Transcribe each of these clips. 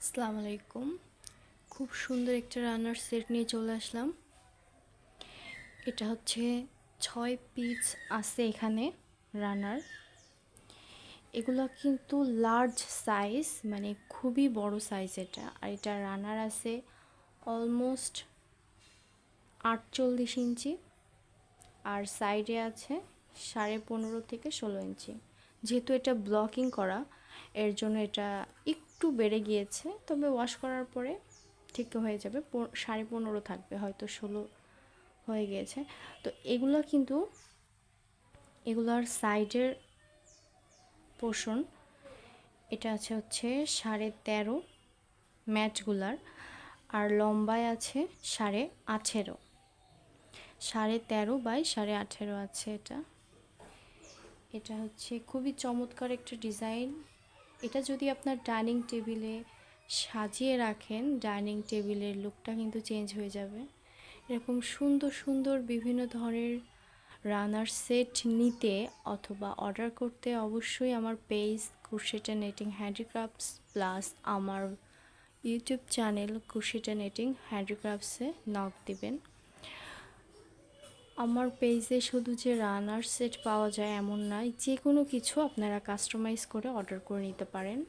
আসসালামু আলাইকুম। খুব সুন্দর একটা রান্নার সেট নিয়ে চলে আসলাম। এটা হচ্ছে 6 পিস আছে এখানে রান্নার। এগুলো কিন্তু লার্জ সাইজ, মানে খুবই বড় সাইজ এটা। আর এটা রান্নার আছে অলমোস্ট 48 ইঞ্চি, আর সাইডে আছে 15.5 থেকে 16 ইঞ্চি। যেহেতু এটা ব্লকিং করা, এর জন্য এটা একটু বেড়ে গিয়েছে, তবে ওয়াশ করার পরে ঠিক হয়ে যাবে। 15.5 থাকবে, হয়তো 16 হয়ে গিয়েছে। তো এগুলো কিন্তু এগুলার সাইডের পোর্শন, এটা আছে হচ্ছে 13.5 ম্যাটগুলার, আর লম্বায় আছে 18.5, 13.5 বাই 18.5 আছে এটা। এটা হচ্ছে খুবই চমৎকার একটা ডিজাইন। এটা যদি আপনার ডাইনিং টেবিলে সাজিয়ে রাখেন, ডাইনিং টেবিলের লুকটা কিন্তু চেঞ্জ হয়ে যাবে। এরকম সুন্দর সুন্দর বিভিন্ন ধরনের রানার সেট নিতে অথবা অর্ডার করতে অবশ্যই আমার পেজ কুরশেটা নেটিং হ্যান্ডিক্রাফটস প্লাস আমার ইউটিউব চ্যানেল কুরশেটা নেটিং হ্যান্ডিক্রাফটসে নক দিবেন। আমার পেজে শুধু যে রানার সেট পাওয়া যায় এমন নয়, যে কোনো কিছু আপনারা কাস্টমাইজ করে অর্ডার করে নিতে পারেন।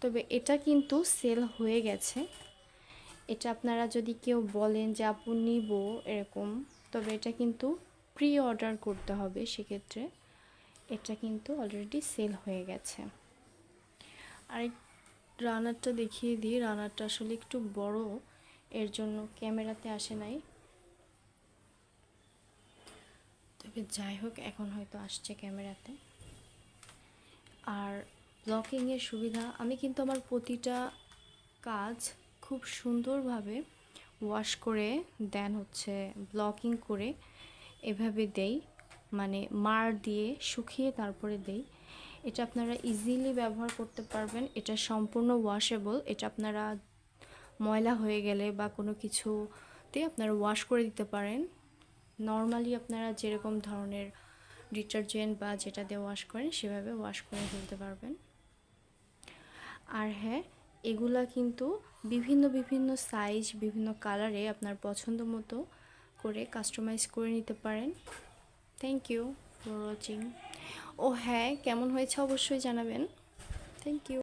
তবে এটা কিন্তু সেল হয়ে গেছে। এটা আপনারা যদি কেউ বলেন যে আপু নিব এরকম, তবে এটা কিন্তু প্রি অর্ডার করতে হবে। সেক্ষেত্রে এটা কিন্তু অলরেডি সেল হয়ে গেছে। আরেক রানারটা দেখিয়ে দিই। রানারটা আসলে একটু বড়, এর জন্য ক্যামেরাতে আসে নাই, তবে যাই হোক এখন হয়তো আসছে ক্যামেরাতে। আর ব্লকিংয়ের সুবিধা, আমি কিন্তু আমার প্রতিটা কাজ খুব সুন্দরভাবে ওয়াশ করে দেন হচ্ছে ব্লকিং করে এভাবে দেই, মানে মার দিয়ে শুকিয়ে তারপরে দেই। এটা আপনারা ইজিলি ব্যবহার করতে পারবেন। এটা সম্পূর্ণ ওয়াশেবল। এটা আপনারা ময়লা হয়ে গেলে বা কোনো কিছুতে আপনারা ওয়াশ করে দিতে পারেন। নর্মালি আপনারা যেরকম ধরনের ডিটারজেন্ট বা যেটা দিয়ে ওয়াশ করেন সেভাবে ওয়াশ করে ফেলতে পারবেন। আর হ্যাঁ, এগুলা কিন্তু বিভিন্ন বিভিন্ন সাইজ, বিভিন্ন কালারে আপনার পছন্দ মতো করে কাস্টমাইজ করে নিতে পারেন। Thank you for watching. ও হ্যাঁ, কেমন হয়েছে অবশ্যই জানাবেন। Thank you.